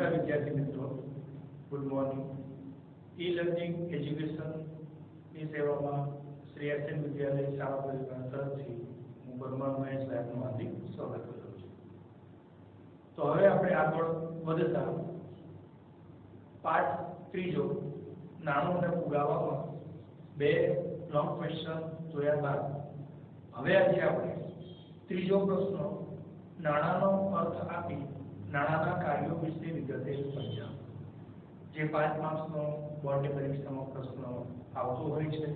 नमस्कार विद्यार्थी मित्रों, good morning. E learning education ની સેવામાં શ્રી એસએન વિદ્યાલય શાળા પરિવાર તરફથી હું પરમાર મહેશભાઈ આપનું હાર્દિક સ્વાગત કરું છું। તો હવે આપણે આગળ વધતા પાઠ ત્રીજો નાણું અને પુરાવામાં બે લોંગ ક્વેશ્ચન જોયા બાદ હવે આજે આપણે ત્રીજો પ્રશ્ન નાણાંનો અર્થ આપી નાણાંના કાર્યો વિશે વિગતે સમજ્યા। જે 5 માર્ક્સનો બોર્ડની પરીક્ષામાં પ્રશ્ન આવતો હોય છે,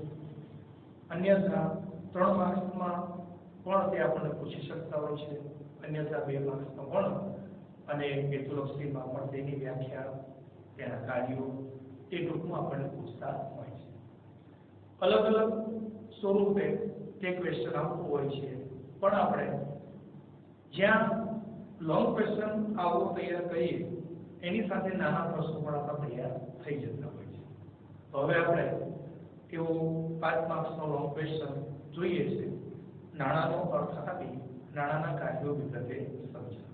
અન્યથા 3 માર્ક્સમાં પણ તે આપણને પૂછી શકતા હોય છે, અન્યથા 2 માર્ક્સમાં પણ અને હેતુલક્ષીમાં પણ તેની વ્યાખ્યા, તેના કાર્યો તે ટૂંકમાં આપણને પૂછતા હોય છે। અલગ અલગ સ્વરૂપે તે ક્વેશ્ચન આવતો હોય છે, પણ આપણે જ્યાં લોંગ ક્વેશ્ચન આવો તૈયાર કરીએ એની સાથે નાના પ્રશ્નો પણ આપણા તૈયાર થઈ જતા હોય છે। તો હવે આપણે એવો 5 માર્ક્સનો લોંગ ક્વેશ્ચન જોઈએ છે, નાણાંનો અર્થ આપી નાણાંના કાર્યો વિગતે સમજ્યા।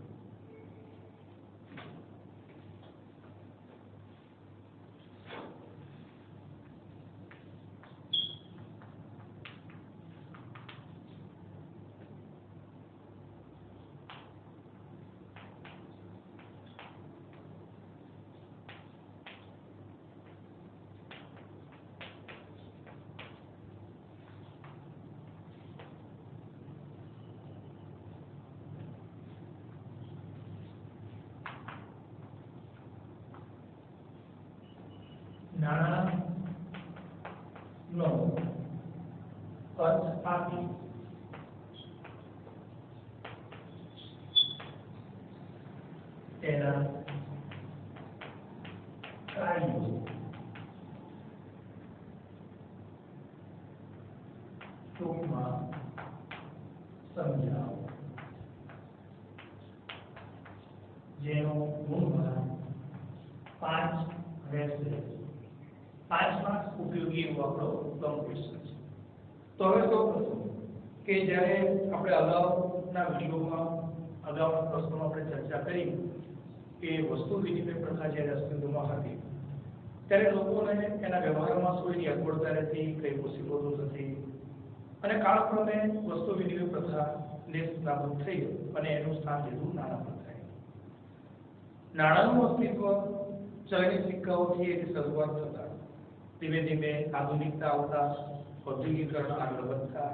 નાણાંનો અર્થ આપી તેના કાર્યો ટૂંકમાં સમજાવો, જેનો ગુણભાર 5 રહેશે। 5 માર્ક્સ ઉપયોગી એવો આપણો લોંગ ક્વેશ્ચન છે। તો હવે સૌપ્રથમ કે જ્યારે આપણે અગાઉના વિડીયોમાં અગાઉના પ્રશ્નોમાં આપણે ચર્ચા કરી કે વસ્તુ વિનિમય પ્રથા જ્યારે અસ્તિત્વમાં હતી ત્યારે લોકોને એના વ્યવહારમાં શું એની અગવડતા રહેતી, કઈ મુસીબતો થતી, અને કાળક્રમે વસ્તુ વિનિમય પ્રથા નાબૂદ થઈ અને એનું સ્થાન લીધું નાણાં પ્રથાએ। નાણાંનું અસ્તિત્વ ચલણી સિક્કાઓથી એની શરૂઆત થતા ધીમે ધીમે આધુનિકતા આવતા, ઔદ્યોગિકરણ આગળ વધતા,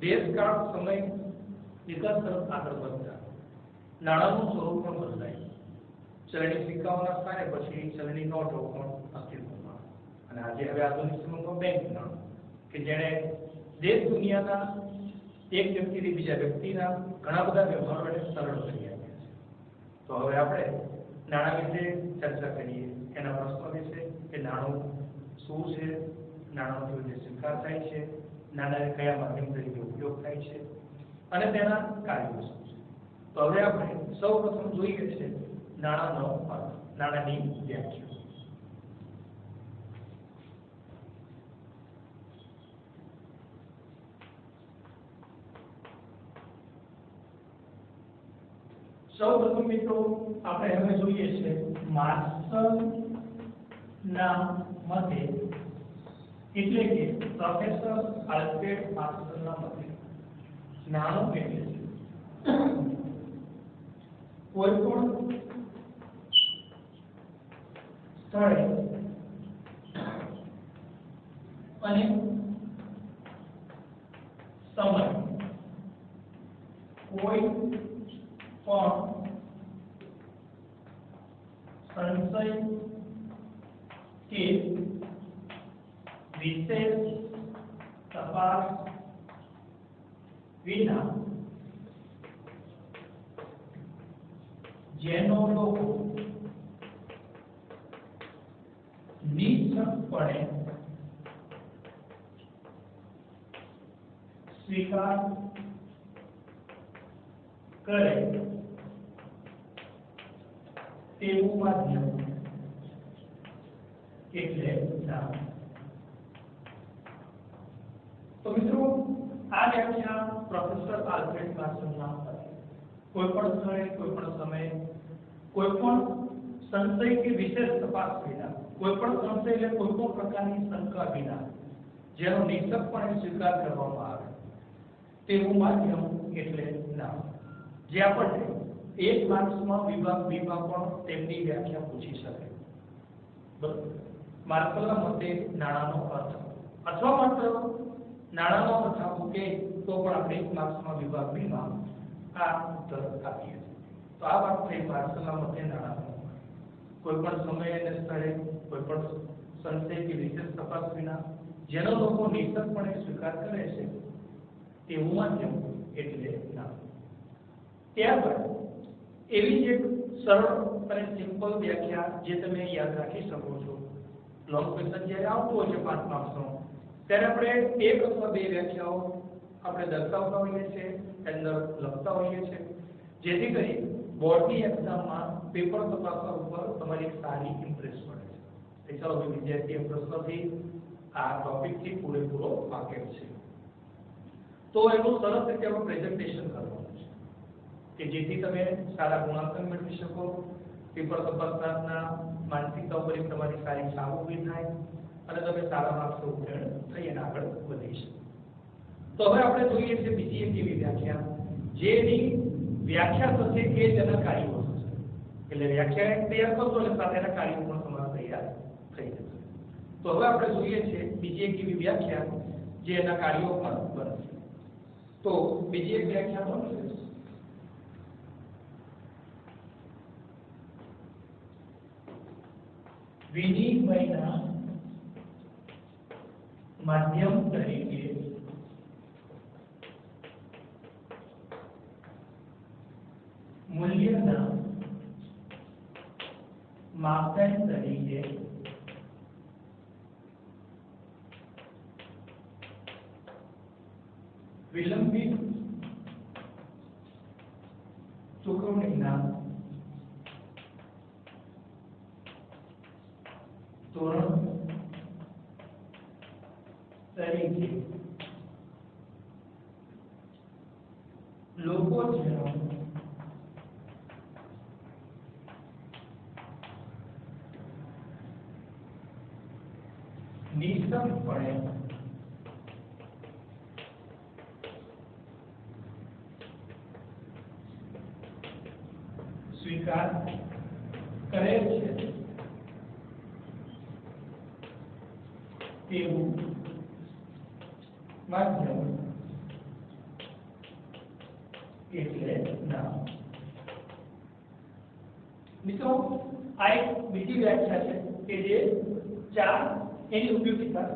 દેશકાળ સમય વિકાસ તરફ આગળ વધતા નાણાંનું સ્વરૂપ પણ બદલાયું। ચલણી સિક્કાઓના સ્થાને પછી ચલણી નોટો પણ અસ્તિત્વમાં, અને આજે હવે આધુનિક સમયમાં બેંક નાણું કે જેણે દેશ દુનિયાના એક વ્યક્તિથી બીજા વ્યક્તિના ઘણા બધા વ્યવહારોને સરળ કરી આપ્યા છે। તો હવે આપણે નાણાં વિશે ચર્ચા કરીએ, એના પ્રશ્નો વિશે કે નાણું શું છે, નાણાંનો કેવી રીતે સ્વીકાર થાય છે, નાણાંને કયા માધ્યમ તરીકે ઉપયોગ થાય છે અને તેના કાર્યો શું છે। તો હવે આપણે સૌપ્રથમ જોઈએ છે નાણાંનો અર્થ, નાણાંની વ્યાખ્યા। સૌપ્રથમ મિત્રો આપણે હવે જોઈએ છે માર્શલના મતે, એટલે કે પ્રોફેસર આલ્ફ્રેડ માર્શલના મતે નાણું એટલે કોઈ પણ સ્થળે અને સમય કોઈ પણ સંશય કે વિશેષ તપાસ વિના જેનો લોકો નિશ્ચિતપણે સ્વીકાર કરે તેવું માધ્યમ એટલે નાણું। તો મિત્રો આ વ્યાખ્યા પ્રોફેસર આલ્ફ્રેડ માર્શલના કોઈ પણ સ્થળે, કોઈ પણ સમયે, કોઈ પણ સંશય કે વિશેષ તપાસ વિના, કોઈપણ સંશય એટલે કોઈપણ પ્રકારની શંકા વિના જેનો નિશ્ચિતપણે સ્વીકાર કરવામાં આવે તેવું માધ્યમ એટલે નામ. જે આપણને એક માર્ક્સમાં વિભાગ બીમાં પણ તેમની વ્યાખ્યા પૂછી શકે. બરાબર. માર્કલના મતે નાણાંનો અર્થ અથવા માત્ર નાણાંનો અર્થ આપો કે તો પણ આપણે એક માર્ક્સમાં વિભાગ બીમાં આ ઉત્તર આપીએ. તો આ વાત થઈ માર્કલના મતે નાણાંનો. કોઈ પણ સમય અને સ્થળે કોઈ પણ સંશય કે વિશેષ તપાસ વિના જેનો લોકો નિશ્ચિતપણે સ્વીકાર કરે છે તેવું માધ્યમ એટલે નામ. ત્યારબાદ એવી જ એક સરળ અને સિમ્પલ વ્યાખ્યા જે તમે યાદ રાખી શકો છો. લોંગ ક્વેશ્ચન જ્યારે આવતું હોય છે 5 માર્ક્સનો ત્યારે આપણે એક અથવા બે વ્યાખ્યાઓ આપણે દર્શાવતા હોઈએ છીએ, અંદર લખતા હોઈએ છીએ, જેથી કરી બોર્ડની એક્ઝામમાં પેપર તપાસવા ઉપર તમારી સારી ઇમ્પ્રેસ પડે છે. ચાલો વિદ્યાર્થી પ્રશ્નથી આ ટોપિકથી પૂરેપૂરો વાકેફ છે તો એનું સરસ રીતે આપણે પ્રેઝન્ટેશન કરવાનું છે કે જેથી તમે સારા ગુણાંકન મેળવી શકો, પેપર તપાસના માનસિકતા ઉપર તમારી સારી છાપ ઊભી થાય અને તમે સારા માર્ક્સ ઉત્તીર્ણ થઈ અને આગળ વધી શકો. તો હવે આપણે જોઈએ છે બીજી એક એવી વ્યાખ્યા જેની વ્યાખ્યા થશે કે તેના કાર્યો થશે. એટલે વ્યાખ્યા તૈયાર કરશો એટલે સાથેના કાર્યો પણ તમારા તૈયાર થઈ જશે. તો હવે આપણે જોઈએ છે બીજી એક એવી વ્યાખ્યા જે એના કાર્યો પણ બનશે. તો બીજી એક વ્યાખ્યા બનશે વિનિમયના માધ્યમ તરીકે મૂલ્યના માપદંડ તરીકે વિલંબિત ચૂકવણીના ધોરણ તરીકે લોકો જેનો નિઃશંકપણે સ્વીકાર કરે છે તેવું માધ્યમ એટલે નામ. મિત્રો આ એક બીજી વ્યાખ્યા છે કે જે ચાર એની ઉપયોગિતા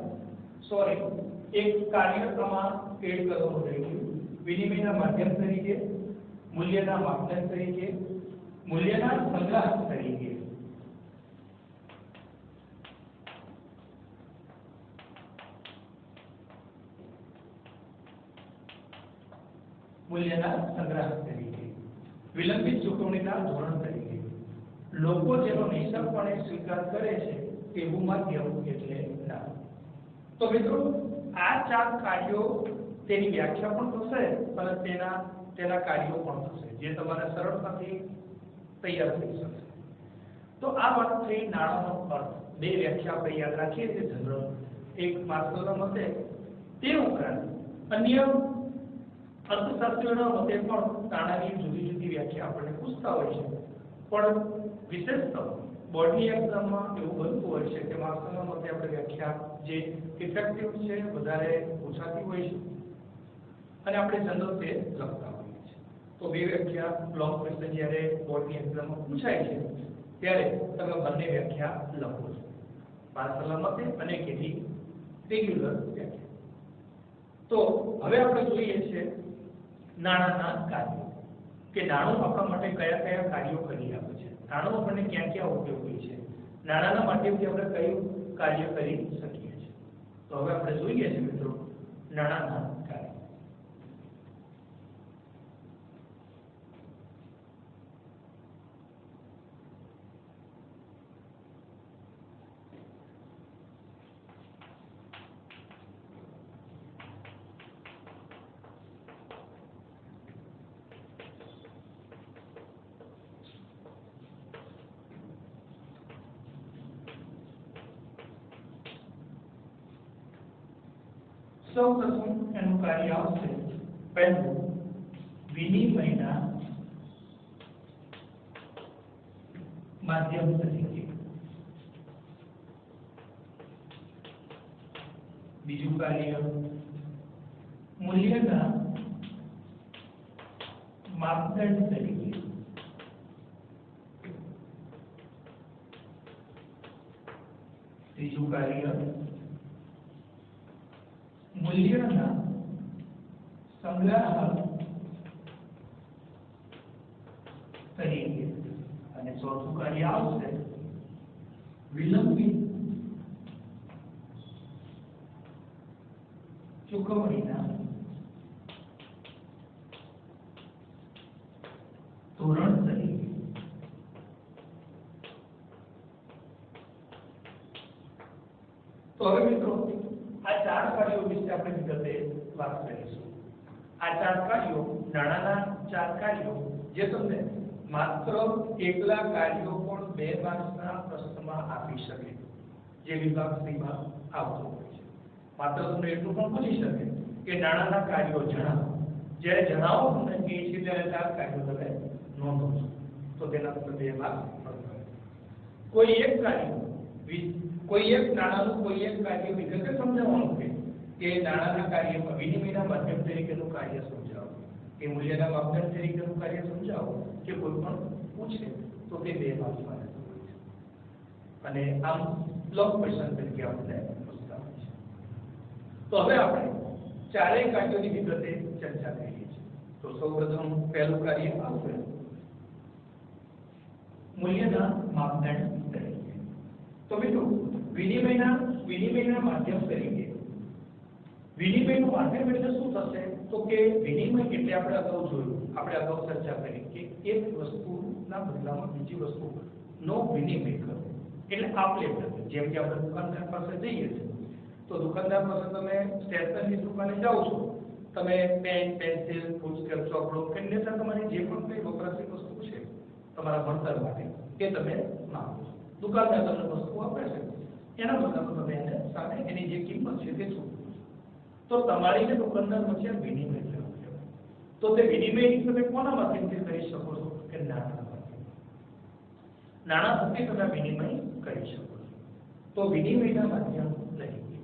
એક કાર્યક્રમમાં એડ કરવાનું રહ્યું. વિનિમયના માધ્યમ તરીકે, મૂલ્યના માપદંડ તરીકે, મૂલ્યના સંગ્રાહક તરીકે. મૂલ્યના સંગ્રાહક તરીકે, વિલંબિત ચૂકવણીના ધોરણ તરીકે, લોકો જેનો નિઃશંકપણે સ્વીકાર કરે છે તેવું માધ્યમ એટલે નામ. તો મિત્રો આ ચાર કાર્યો તેની વ્યાખ્યા પણ થશે અને તેના કાર્યો પણ થશે જે તમારે સરળતાથી તૈયાર થઈ શકશે. તો આ વાત થઈ નાણાંનો અર્થ. બે વ્યાખ્યા આપણે યાદ રાખીએ છીએ જનરલ. એક માર્શલના મતે, તે ઉપરાંત અન્ય અર્થશાસ્ત્રીઓના મતે પણ નાણાંની જુદી જુદી વ્યાખ્યા આપણને પૂછતા હોય છે. પણ વિશેષતઃ બોર્ડની એક્ઝામમાં એવું બનતું હોય છે કે માર્શલના મતે આપણે વ્યાખ્યા જે ઇફેક્ટિવ છે વધારે પૂછાતી હોય છે અને આપણે જનરલ તે લખતા હોઈએ છીએ. તો બે વ્યાખ્યા લોંગ ક્વેશ્ચન જ્યારે બોર્ડની એક્ઝામમાં પૂછાય છે ત્યારે તમે બંને વ્યાખ્યા લખો છો, માર્શલના મતે અને કેટલી રેગ્યુલર વ્યાખ્યા. તો હવે આપણે જોઈએ છે નાણાંના કાર્યો કે નાણું આપણા માટે કયા કયા કાર્યો કરી આપે છે, નાણું આપણને ક્યાં ક્યાં ઉપયોગી છે, નાણાંના માધ્યમથી આપણે કયું કાર્ય કરી શકીએ છીએ. તો હવે આપણે જોઈએ છીએ મિત્રો નાણાંના કાર્ય. સૌ પ્રથમ એનું કાર્ય આવશે પહેલું વિનિમયના માધ્યમ તરીકે, બીજું કાર્ય મૂલ્યના માપદંડ તરીકે, ત્રીજું કાર્ય મૂલ્યના સંગ્રાહક તરીકે, અને ચોથું કાર્ય આવશે વિલંબિત ચૂકવણીના ધોરણ તરીકે. તો હવે મિત્રો આ ચાર કાર્યો વિશે આપણે વિગતે વાત કરીશું. આ ચાર કાર્યો નાણાના ચાર કાર્યો જે તમને માત્ર એકલા કાર્યો પણ 2 માર્ક્સના પ્રશ્નમાં આપી શકે, જે વિભાગ સીમાં આવતો હોય છે. માત્ર તમને એટલું પણ પૂછી શકે કે નાણાના કાર્યો જણાવો. જ્યારે જણાવો તમને કે છે ત્યારે ચાર કાર્યો તમે નોંધો છો, તો તેના પર 2 માર્ક્સ મળશે. કોઈ એક કાર્ય કોઈ એક નાણાનું કોઈ એક કાર્ય વિગતે સમજાવવાનું છે કે નાણાના કાર્યમાં વિનિમયના માધ્યમ તરીકેનું કાર્ય સમજાવો, કે મૂલ્યના માપદંડ તરીકેનું કાર્ય સમજાવો, કે કોઈ પણ પૂછે તો તે 2 માર્ક્સ માટે હોય છે. અને આમ લોક ક્વેશ્ચન તરીકે આપણે પૂછતા હોય છે. તો હવે આપણે ચારેય કાર્યોની વિગતે ચર્ચા કરીએ છીએ. તો સૌપ્રથમ પહેલું કાર્ય આવશે મૂલ્યના માપદંડ તરીકે. તો મિત્રો વિનિમયના માધ્યમ તરીકે, વિનિમયનું માધ્યમ એટલે શું થશે? તો કે વિનિમય એટલે આપણે અગાઉ જોયું, આપણે અગાઉ ચર્ચા કરી કે એક વસ્તુના બદલામાં બીજી વસ્તુનો વિનિમય કરવો, એટલે આપ-લે કરવી. જેમ કે આપણે દુકાનદાર પાસે જઈએ છીએ, તો દુકાનદાર પાસે તમે સ્ટેશનરી દુકાને જાઓ છો, તમે પેન, પેન્સિલ, પુસ્તક, ચોપડો કે અન્યથા તમારી જે પણ કંઈ વપરાશી વસ્તુ છે તમારા ભણતર માટે કે તમે માંગો છો, દુકાનદાર તમને વસ્તુ આપે છે, એના બદલામાં તમે એને સામે એની જે કિંમત છે તે ચૂકવો છો. તો તમારી ને દુકાનદાર વચ્ચે વિનિમય થયો કહેવાય. તો તે વિનિમય તમે કોના માધ્યમથી કરી શકો છો? કે નાણાં માધ્યમથી. નાણાં થકી તમે વિનિમય કરી શકો છો. તો વિનિમયના માધ્યમ તરીકે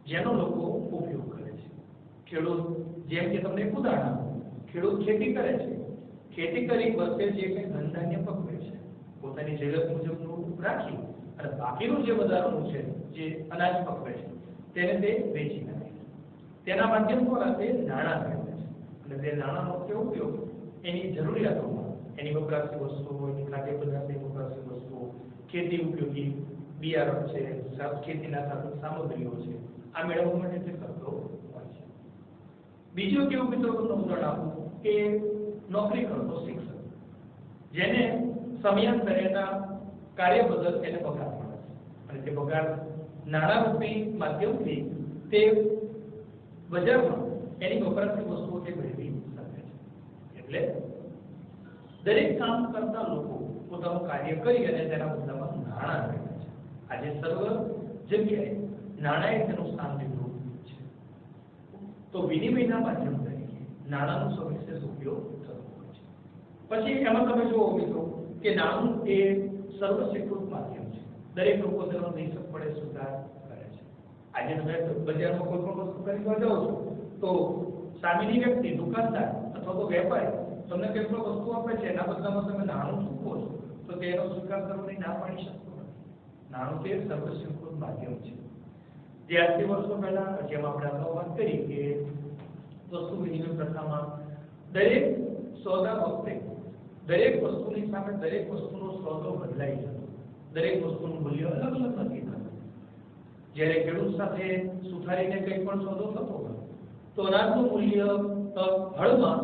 જેનો લોકો ઉપયોગ કરે છે. ખેડૂત, જેમ કે તમને એક ઉદાહરણ આપું, ખેડૂત ખેતી કરે છે, ખેતી કરી વર્ષે જે કંઈ ધન ધાન્ય પકવે છે, પોતાની જરૂરિયાત મુજબનું રાખી અને બાકીનું જે વધારાનું છે, જે અનાજ પકવે છે, તેને તે વેચી નાખે છે. તેના માધ્યમ દ્વારા તે નાણાં મેળવે છે. અને તે નાણાંનો ઉપયોગ એની જરૂરિયાતોમાં, એની વપરાશી વસ્તુઓ, એની ખાદ્ય પદાર્થની વપરાશી વસ્તુઓ, ખેતી ઉપયોગી બિયારણ છે, ખેતીના સામગ્રીઓ છે, આ મેળવવા માટે તે કરતો હોય છે. બીજું કેવું મિત્રો તમને ઉદાહરણ આપું કે નોકરી કરતો શિક્ષક, જેને સમયાંતરેના કાર્ય બદલ એને પગાર મળે છે, અને તે પગાર નાણારૂપી માધ્યમથી તે બજારમાં એની વપરાશી વસ્તુઓ તે મેળવી શકે છે. એટલે દરેક કામ કરતા લોકો પોતાનું કાર્ય કરી અને તેના બદલામાં નાણાં મેળવે છે. આજે સર્વ જગ્યાએ નાણાંએ તેનું સ્થાન લીધું છે. તો વિનિમયના માધ્યમ તરીકે નાણાંનો સવિશેષ ઉપયોગ થતો હોય છે. પછી એમાં તમે જુઓ મિત્રો કે નાણું એ સર્વસ્વીકૃત માધ્યમ છે. દરેક લોકો તેનો નિઃશંકપણે સ્વીકાર કરે છે. આજે તમે બજારમાં કોઈ પણ વસ્તુ ખરીદવા જાઓ છો, તો સામેની વ્યક્તિ, દુકાનદાર અથવા તો વેપારી તમને કોઈ પણ વસ્તુ આપે છે, એના બદલામાં તમે નાણું ચૂકવો છો, તો તેનો સ્વીકાર કરવાની ના પાડી શકતો નથી. નાણું તે સર્વસ્વીકૃત માધ્યમ છે. જે આજથી વર્ષો પહેલા, જેમ આપણે અગાઉ વાત કરી કે વસ્તુ વિનિમય પ્રથામાં દરેક સોદા વખતે દરેક વસ્તુની સામે દરેક વસ્તુનો સોદો બદલાઈ જતો, દરેક વસ્તુનું મૂલ્ય અલગ અલગ નક્કી થતું. જ્યારે ખેડૂત સાથે સુથારીને કંઈ પણ સોદો થતો હોય, તો અનાજનું મૂલ્ય હળમાં,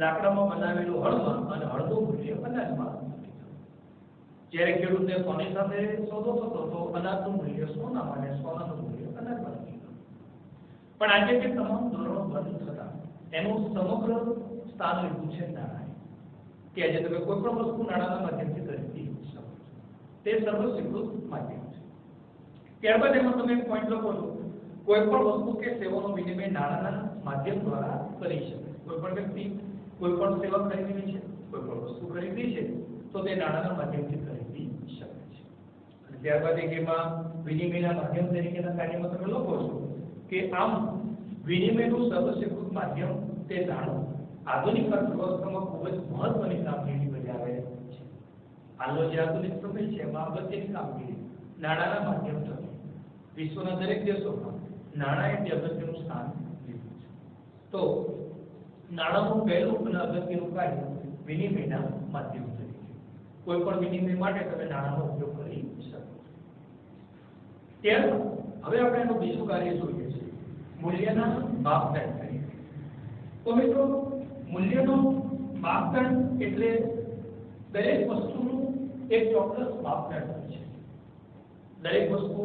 લાકડામાં બનાવેલું હળમાં, અને હળનું મૂલ્ય અનાજમાં નક્કી થતું. જ્યારે ખેડૂતને સોની સાથે સોદો થતો, તો અનાજનું મૂલ્ય સોનામાં અને સોનાનું મૂલ્ય અનાજમાં નક્કી થતું. પણ આજે તે તમામ ધોરણો બંધ થતા એનું સમગ્ર સ્થાન લીધું છે નાણાંએ. કે આજે તમે કોઈ પણ વસ્તુ નાણાંના માધ્યમથી ખરીદી શકો છો. તે સર્વસ્વીકૃત માધ્યમ છે. ત્યારબાદ એમાં તમે એક પોઈન્ટ લખો છો કોઈપણ વસ્તુ કે સેવાનો વિનિમય નાણાંના માધ્યમ દ્વારા કરી શકાય. કોઈપણ વ્યક્તિ કોઈપણ સેવા ખરીદવી છે, કોઈપણ વસ્તુ ખરીદવી છે, તો તે નાણાંના માધ્યમથી ખરીદી શકે છે. અને ત્યારબાદ એક એમાં વિનિમયના માધ્યમ તરીકેના કાર્યમાં તમે લખો છો કે આમ વિનિમયનું સર્વસ્વીકૃત માધ્યમ તે નાણું આધુનિક અર્થવ્યવસ્થામાં ખૂબ જ મહત્વની કામગીરી બજાવે છે. હાલનો જે આધુનિક સમય છે એમાં અગત્યની કામગીરી નાણાંના માધ્યમ થકી વિશ્વના દરેક દેશોમાં નાણાંએ તે અગત્યનું સ્થાન લીધું છે. તો નાણાંનું પહેલું અને અગત્યનું કાર્ય વિનિમયના માધ્યમ તરીકે કોઈ પણ વિનિમય માટે તમે નાણાંનો ઉપયોગ કરી શકો. ત્યારબાદ હવે આપણે એનું બીજું કાર્ય જોઈએ છીએ મૂલ્યના માપદંડ તરીકે. તો મિત્રો મૂલ્યનો માપદંડ એટલે દરેક વસ્તુનું એક ચોક્કસ માપદંડ હોય છે. દરેક વસ્તુ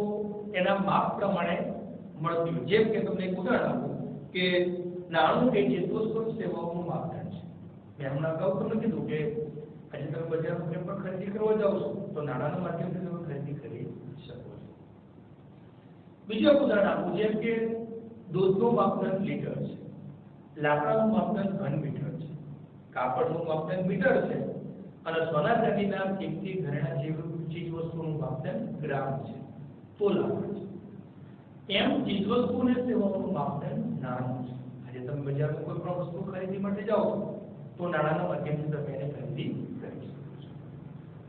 એના માપ પ્રમાણે મળતી હોય. જેમ કે તમને એક ઉદાહરણ આપું કે નાણું એ ચીજવસ્તુ સેવાઓનું માપદંડ છે. મેં હમણાં અગાઉ તમને કીધું કે આજે તમે બજારમાં કંઈ પણ ખરીદી કરવા જાઓ છો તો નાણાંના માધ્યમથી તમે ખરીદી કરી શકો છો. બીજું એક ઉદાહરણ આપું, જેમ કે દૂધનું માપદંડ લીટર છે, લાકડાનું માપદંડ ઘન મીટર છે, કાપડનું માપદંડ મીટર છે અને સોના ચાંદીના કિંમતી ઘરેણા જેવી ચીજવસ્તુનું માપદંડ ગ્રામ છે, તોલા છે. એમ ચીજવસ્તુ અને સેવાઓનું માપદંડ નાણું છે. આજે તમે બજારમાં કોઈ પણ વસ્તુ ખરીદી માટે જાઓ તો નાણાંના માધ્યમથી તમે એને ખરીદી કરી શકો છો.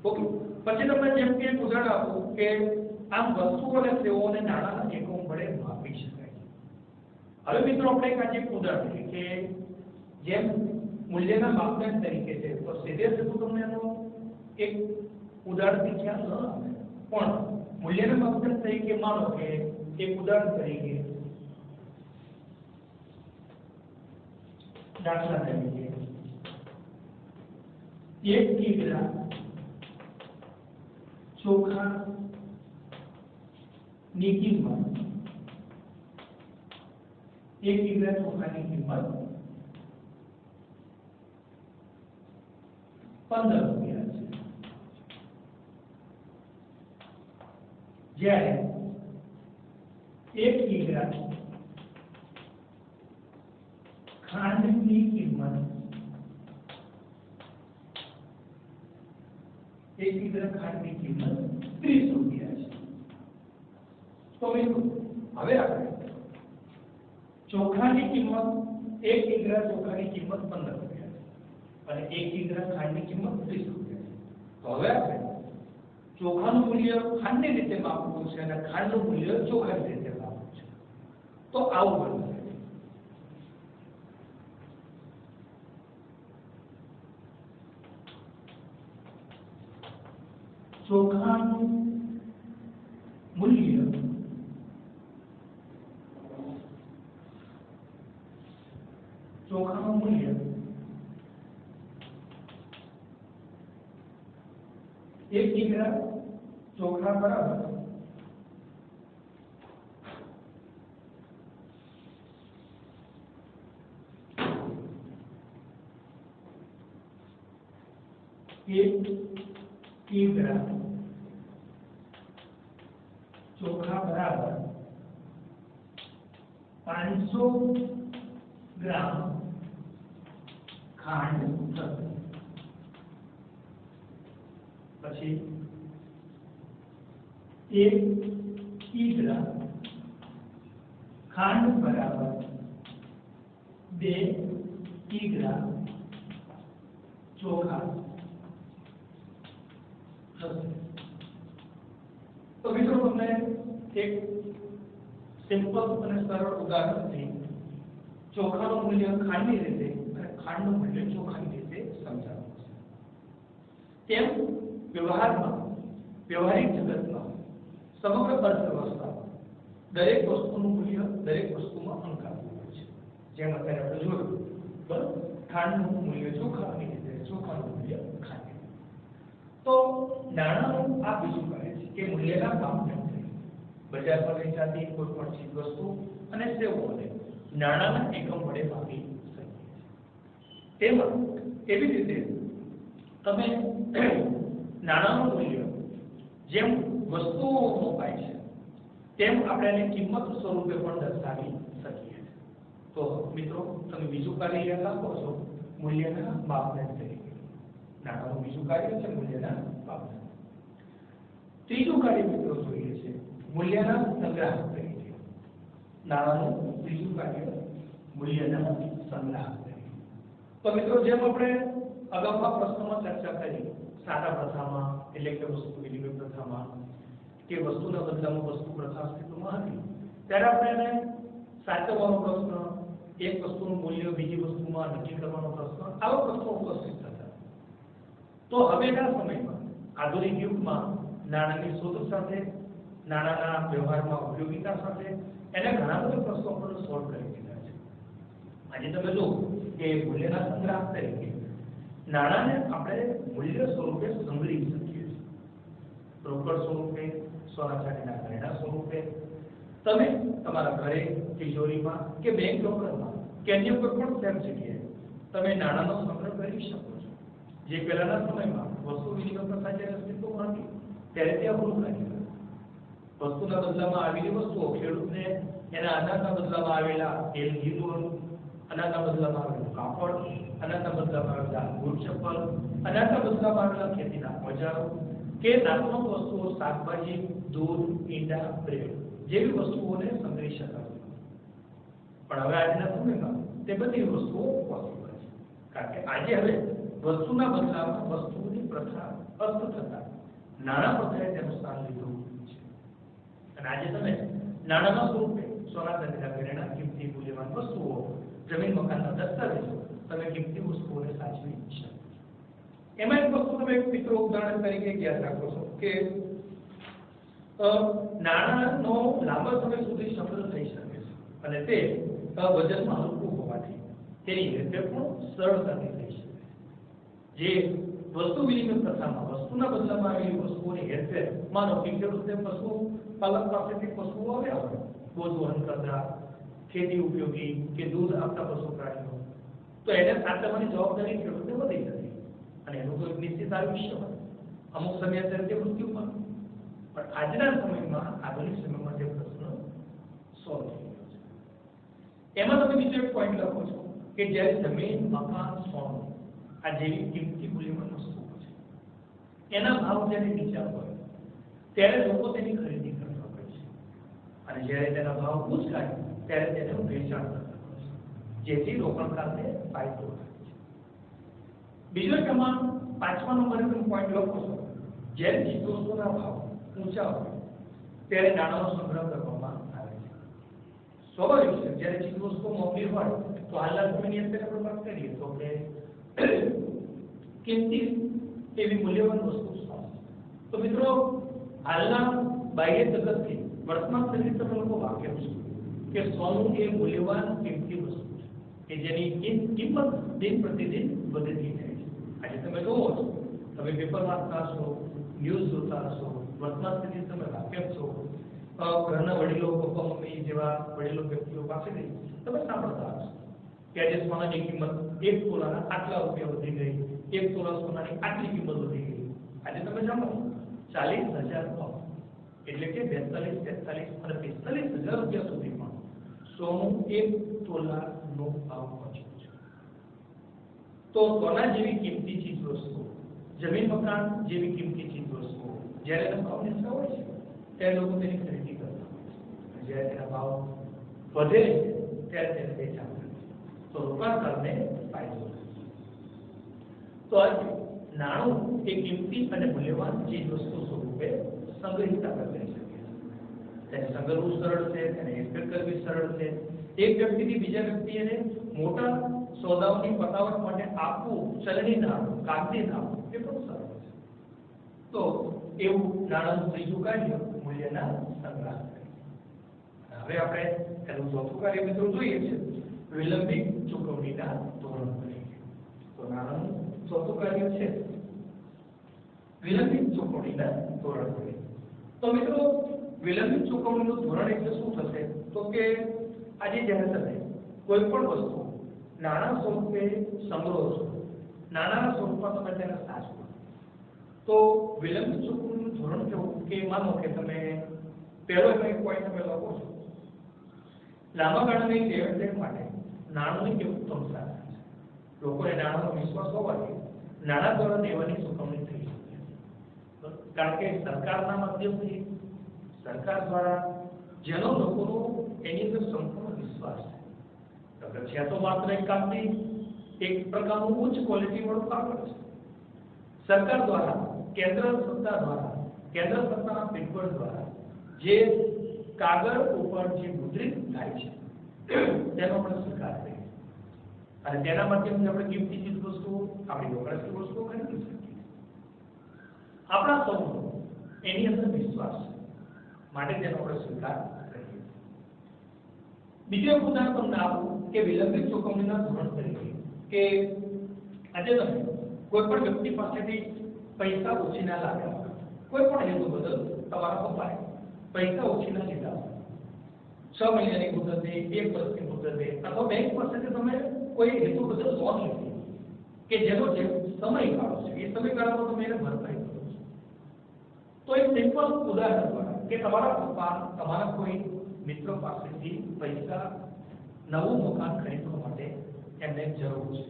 ઓકે, પછી તમને જેમ કે એક ઉદાહરણ આપું કે આમ વસ્તુઓ અને સેવાઓને નાણાંના એકમો વડે માપી શકાય. હવે મિત્રો આપણે એક આજે ઉદાહરણ લઈએ કે જેમ મૂલ્યના માપદંડ તરીકે છે તો સીધે સીધું તમને એનો એક ઉદાહરણથી ખ્યાલ ન આવે, પણ મૂલ્યના માપદંડ તરીકે માનો કે એક ઉદાહરણ તરીકે દાખલા તરીકે 1 કિગ્રા ચોખાની કિંમત 1 કિગ્રા ચોખાની કિંમત 15 રૂપિયા છે. જ્યારે 1 કિગ્રા ખાંડની કિંમત 1 કિગ્રા ખાંડની કિંમત 30 રૂપિયા છે. તો મિત્રો હવે આપણે ચોખાની કિંમત 1 કિગ્રા ચોખાની કિંમત 15 રૂપિયા છે અને 1 કિગ્રા ખાંડની કિંમત 30 રૂપિયા છે. તો હવે આપણે ચોખાનું મૂલ્ય ખાંડની રીતે માપવું છે અને ખાંડનું મૂલ્ય ચોખાની રીતે માપવું છે. તો આવું બનશે. ચોખાનું મૂલ્ય એક કિગ્રા ચોખા બરાબર 1 કિગ્રા ચોખા બરાબર 500 ગ્રામ ખાંડ થશે. પછી 1 કિગ્રા ખાંડ બરાબર 2 કિગ્રા ચોખા થશે. તો મિત્રો તમને એક સિમ્પલ અને સરળ ઉદાહરણથી ચોખાનું મૂલ્ય ખાંડની રીતે અને ખાંડનું મૂલ્ય ચોખાની રીતે સમજાવવું છે. તેમ વ્યવહારમાં વ્યવહારિક જગતમાં સમગ્ર અર્થવ્યવસ્થામાં દરેક વસ્તુનું મૂલ્ય દરેક વસ્તુમાં અંક આપવું હોય છે. જેમ અત્યારે આપણે જોયું બરાબર, ખાંડનું મૂલ્ય ચોખાની રીતે, ચોખાનું મૂલ્ય ખાંડની રીતે. તો નાણાંનું આ બીજું કાર્ય છે કે મૂલ્યના માપદંડ બજારમાં વેચાતી કોઈ પણ ચીજ વસ્તુ અને સેવાઓને નાણાંના એકમ વડે માપી શકીએ. તેમાં એવી રીતે તમે નાણાંનું મૂલ્ય જેમ વસ્તુઓ મપાય છે તેમ આપણે એને કિંમત સ્વરૂપે પણ દર્શાવી શકીએ. તો મિત્રો તમે બીજું કાર્ય યાદ રાખો છો, મૂલ્યના માપદંડ તરીકે. નાણાંનું બીજું કાર્ય છે મૂલ્યના માપદંડ. ત્રીજું કાર્ય મિત્રો જોઈએ છે મૂલ્યના સંગ્રાહક તરીકે. નાણાંનું ત્રીજું કાર્ય મૂલ્યના સંગ્રાહક તરીકે. તો મિત્રો જેમ આપણે અગાઉના પ્રશ્નોમાં ચર્ચા કરી, સાદા પ્રથામાં એટલે કે વસ્તુ વિનિમય પ્રથામાં કે વસ્તુના બદલામાં વસ્તુ પ્રથા અસ્તિત્વમાં હતી, ત્યારે આપણે એને સાચવવાનો પ્રશ્ન, એક વસ્તુનું મૂલ્ય બીજી વસ્તુમાં નક્કી કરવાનો પ્રશ્ન, આવા પ્રશ્નો ઉપસ્થિત થતા. તો હવેના સમયમાં આધુનિક યુગમાં નાણાંની શોધ સાથે, નાણાંના વ્યવહારમાં ઉપયોગિતા સાથે એને ઘણા બધા પ્રશ્નો પણ સોલ્વ કરી દીધા છે. આજે તમે જો કે મૂલ્યના સંગ્રાહક તરીકે નાણાંને આપણે મૂલ્ય સ્વરૂપે સંગ્રહી શકીએ છીએ. રોકડ સ્વરૂપે, સોના ચાંદીના ઘરેણા સ્વરૂપે, તમે તમારા ઘરે, તિજોરીમાં કે બેંક લોકરમાં કે અન્ય કોઈ પણ સેફ જગ્યાએ તમે નાણાંનો સંગ્રહ કરી શકો છો. જે પહેલાના સમયમાં વસ્તુ વિનિમય પ્રથા જ્યારે અસ્તિત્વમાં હતી ત્યારે તે અઘરું કાર્ય હતું. વસ્તુના બદલામાં આવેલી વસ્તુઓ ખેડૂતને એના અનાજના બદલામાં આવેલા તેલ, ઘી, દૂધ, અનાજના બદલામાં આવેલું કાપડ, અનાજના બદલામાં આવેલા બૂટ, ચપ્પલ, અનાજના બદલામાં આવેલા ખેતીના ઓજારો કે નાશવંત વસ્તુઓ, શાકભાજી, દૂધ, ઈંડા, બ્રેડ જેવી વસ્તુઓને સંગ્રહી શકાતું. પણ હવે આજના સમયમાં તે બધી વસ્તુઓ પોસિબલ છે, કારણ કે આજે હવે વસ્તુના બદલામાં વસ્તુની પ્રથા અસ્ત થતા નાણાં પ્રથાએ તેનું સ્થાન લીધું છે. અને આજે તમે નાણાંના સ્વરૂપે સોના ચાંદીના ઘરેણા, કિંમતી મૂલ્યવાન વસ્તુઓ, જમીન મકાનના દસ્તાવેજો, તમે કિંમતી વસ્તુઓને સાચવી શકો. એમાં એક વસ્તુ તમે મિત્રો ઉદાહરણ તરીકે યાદ રાખો છો કે નાણાંનો લાંબા સમય સુધી સંગ્રહ થઈ શકે છે અને તે વજનમાં હલકું હોવાથી તેની હેરફેર પણ સરળતાથી થઈ શકે. જે વસ્તુ વિનિમય પ્રથામાં વસ્તુના બદલામાં આવેલી વસ્તુઓની હેરફેર, માનો કે ખેડૂતને પશુપાલક પાસેથી પશુઓ આવ્યા હોય, બોજ વહન કરતા, ખેતી ઉપયોગી કે દૂધ આપતા પશુ પ્રાણીઓ, તો એને સાચવવાની જવાબદારી ખેડૂતને વધી જતી અને એનું કોઈ નિશ્ચિત આયુષ્ય હોય, અમુક સમય અત્યારે તે મૃત્યુ પણ. પણ આજના સમયમાં, આધુનિક સમયમાં તે પ્રશ્ન સોલ્વ થઈ ગયો છે. એમાં તમે બીજો એક પોઈન્ટ લખો છો કે જ્યારે જમીન, મકાન, સોનું આ જેવી કિંમતી મૂલ્યવાન વસ્તુઓ છે, એના ભાવ જ્યારે નીચા હોય ત્યારે લોકો તેની ખરીદી કરતા હોય છે અને જ્યારે તેના ભાવ ઉછળાય ત્યારે તેનું વેચાણ કરતા હોય છે, જેથી રોકાણકારને ફાયદો થાય છે. બીજો એક એમાં 5મા નંબરે તમે પોઈન્ટ લખો છો, જ્યારે ચીજવસ્તુના ભાવ ઊંચા હોય ત્યારે નાણાંનો સંગ્રહ કરવામાં આવે છે. સ્વાભાવિક છે, જ્યારે ચીજવસ્તુ મોંઘી હોય તો હાલના સમયની અંદર આપણે વાત કરીએ તો કે કિંમતી એવી મૂલ્યવાન વસ્તુ સોનું. તો મિત્રો હાલના બાહ્ય જગતથી વર્તમાન સુધી તમે લોકો વાકેફ છો કે સોનું એ મૂલ્યવાન કિંમતી વસ્તુ છે કે જેની કિંમત દિન પ્રતિદિન વધતી જાય છે. આજે તમે જોવો છો, તમે પેપર વાંચતા છો, ન્યૂઝ જોતા હશો, વર્તમાન સ્થિતિ તમે વાકેફ છો, ઘરના વડીલો, પપ્પા, મમ્મી જેવા વડીલો વ્યક્તિઓ પાસેથી તમે સાંભળતા હશો કે આજે સોનાની કિંમત 1 તોલાના આટલા રૂપિયા વધી ગઈ, 1 તોલા સોનાની આટલી કિંમત વધી ગઈ. આજે તમે જાણો 40,000 એટલે કે 42, 43 અને 45,000 રૂપિયા સુધી પણ સોનું 1 તોલાનો ભાવ પહોંચ્યો છે. તો સોના જેવી કિંમતી ચીજ વસ્તુઓ, જમીન મકાન જેવી કિંમતી ચીજ વસ્તુઓ જ્યારે એના ભાવ નીચા હોય છે ત્યારે લોકો તેની ખરીદી કરતા હોય છે. જ્યારે તેના ભાવ વધે છે ત્યારે તેને વેચાણ કરે છે, તો રોકાણકારને ફાયદો થાય છે. તો આજે નાણું એ કિંમતી અને મૂલ્યવાન ચીજ વસ્તુ સ્વરૂપે સંગ્રહિત કરી શકે છે. તેને સંગ્રહવું સરળ છે, તેને હેરફેર કરવી સરળ છે. એક વ્યક્તિથી બીજા વ્યક્તિને મોટા સોદાઓની પતાવટ માટે આપવું, ચલણી નાણું, કાગઝી નાણું એ પણ સરળ છે. તો એવું નાણાંનું ત્રીજું કાર્ય મૂલ્યના સંગ્રહ. હવે આપણે તેનું ચોથું કાર્ય મિત્રો જોઈએ છે વિલંબિત ચૂકવણીના ધોરણ તરીકે. તો નાણાંનું ચોથું કાર્ય છે વિલંબિત ચૂકવણીના ધોરણ તરીકે. તો મિત્રો વિલંબિત ચૂકવણીનું ધોરણ એટલે શું થશે? તો કે આજે જ્યારે તમે કોઈ પણ વસ્તુ નાણાં સ્વરૂપે સંગ્રહો છો, નાણાંના સ્વરૂપમાં તમે તેને સાચવો, તો વિલંબિત ચૂકવણીનું ધોરણ કેવું કે માનો કે તમે પહેલો એક પોઈન્ટ તમે લખો છો, લાંબા ગાળાની લેવડદેવડ માટે નાણાંની કેવું ઉત્તમ સાધન છે. લોકોને નાણાંનો વિશ્વાસ હોવાથી નાણાં દ્વારા દેવાની ચૂકવણી થઈ શકે છે. કારણ કે સરકારના માધ્યમથી, સરકાર દ્વારા જેનો લોકોનો એની અંદર સંપૂર્ણ વિશ્વાસ છે. છે તો માત્ર એક કામથી એક પ્રકારનું ઉચ્ચ ક્વોલિટી વાળું કાગળ છે. સરકાર દ્વારા, કેન્દ્ર સત્તા દ્વારા, કેન્દ્ર સત્તાના પેપર દ્વારા જે કાગળ ઉપર જે મુદ્રિત થાય છે તેનો આપણે સ્વીકાર કરીએ અને તેના માધ્યમથી આપણે કિંમતી ચીજ વસ્તુઓ, આપણી વપરાશની વસ્તુઓ ખરીદી શકીએ. આપણા સૌનો એની અંદર વિશ્વાસ માટે તેનો આપણે સ્વીકાર કરીએ. બીજું એક ઉદાહરણ તમને આપું કે વિલંબિત ચૂકવણીના ધોરણ તરીકે કે આજે તમે કોઈ પણ વ્યક્તિ પાસેથી પૈસા ઉછીના લાવ્યા, કોઈ પણ હેતુ બદલ તમારા પપ્પાએ પૈસા ઉછીના લીધા, 6 મહિનાની મુદતે, 1 વર્ષની મુદતે, અથવા બેંક પાસેથી તમે કોઈ હેતુ બદલ લોન લીધી કે જેનો જે સમયગાળો છે એ સમયગાળામાં તમે એને ભરપાઈ કરો છો. તો એક સિમ્પલ ઉદાહરણ દ્વારા કે તમારા પપ્પા તમારા કોઈ મિત્ર પાસેથી પૈસા નવું મકાન ખરીદવા માટે એમને જરૂર છે.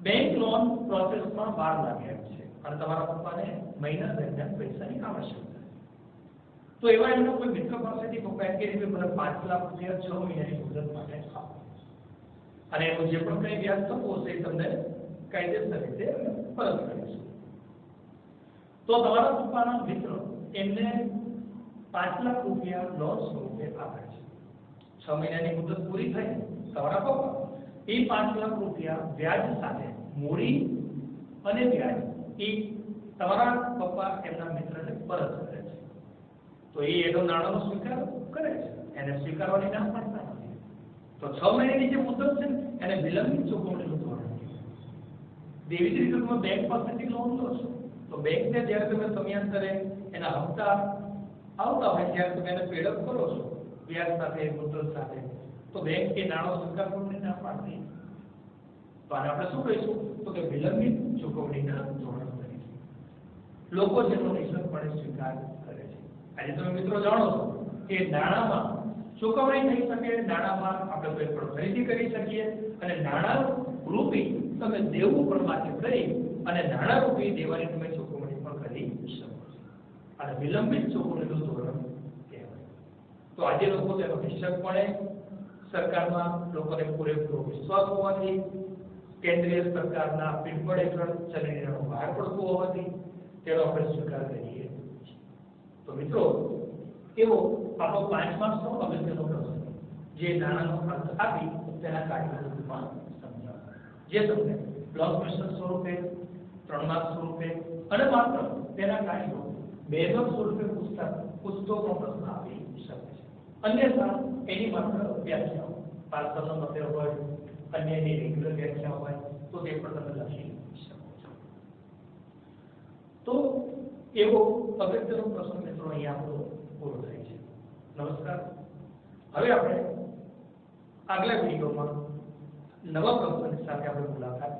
બેંક લોન પ્રોસેસમાં 12 લાખ છે અને તમારા પપ્પાને મહિના દરમિયાન પૈસાની આવશ્યકતા છે. તો એવા એમના કોઈ મિત્ર પાસેથી પપ્પા એમ કહે કે મને 5 લાખ રૂપિયા 6 મહિનાની મુદત માટે આપો અને એનું જે પણ કંઈ વ્યાજ થતું હશે એ તમને કાયદેસર રીતે પરત કરીશું. તો તમારા પપ્પાના મિત્ર એમને 5 લાખ રૂપિયા લોન સ્વરૂપે આપે છે. 6 મહિનાની મુદત પૂરી થાય તમારા પપ્પા એ 5 લાખ રૂપિયા વ્યાજ સાથે મૂડી અને વ્યાજ એ તમારા પપ્પા એમના મિત્રને પરત કરે છે. તો એ એનો નાણાંનો સ્વીકાર કરે છે, એને સ્વીકારવાની ના પાડતા નથી. તો 6 મહિનાની જે મુદત છે એને વિલંબિત ચૂકવણીનું ધોરણ કહેવાય. એવી જ રીતે તમે બેંક પાસેથી લોન લો છો તો બેંકને જ્યારે તમે સમયાંતરે એના હપ્તા આવતા હોય ત્યારે તમે એને પેડ અપ કરો છો વ્યાજ સાથે, મુદત સાથે, તો બેંક એ નાણો સ્વીકાર કરવાની ના પાડતી. તો આને આપણે શું કહીશું તો કે વિલંબિત ચૂકવણીના ધોરણ તરીકે લોકો જેનો નિઃશંકપણે સ્વીકાર કરે છે. આજે તમે મિત્રો જાણો છો કે નાણાંમાં ચૂકવણી થઈ શકે, નાણાંમાં આપણે કોઈ પણ ખરીદી કરી શકીએ અને નાણાં રૂપી તમે દેવું પણ માન્ય કરી અને નાણાં રૂપી દેવાની તમે ચૂકવણી પણ કરી શકો છો. અને વિલંબિત ચૂકવણીનું ધોરણ કહેવાય. તો આજે લોકો તેનો નિઃશંકપણે, સરકારમાં લોકોને પૂરેપૂરો વિશ્વાસ હોવાથી, કેન્દ્રીય સરકારના પીઠબળ હેઠળ ચલણીનો બહાર પડતું હોવાથી તેનો આપણે સ્વીકાર કરીએ છીએ. તો મિત્રો એવો આપણો 5માનો અગત્યનો પ્રશ્ન જે નાણાંનો અર્થ આપી તેના કાર્યના રૂપમાં સમજાવો, જે તમને બ્લોક ક્વેશ્ચન સ્વરૂપે, 3 માર્ક સ્વરૂપે અને માત્ર તેના કાર્યો 2 માર્ક સ્વરૂપે પૂછતો પણ પ્રશ્ન આપી શકે છે. અન્યથા એની માત્ર વ્યાખ્યાઓ પાર્સલનો મતે હોય, અન્યની રેગ્યુલર વ્યાખ્યા હોય તો તે પણ તમે લખી શકો છો. તો એવો અગત્યનો પ્રશ્ન મિત્રો અહીંયા આપણો પૂરો થાય છે. નમસ્કાર. હવે આપણે આગલા વિડીયોમાં નવા પ્રશ્ન સાથે આપણે મુલાકાત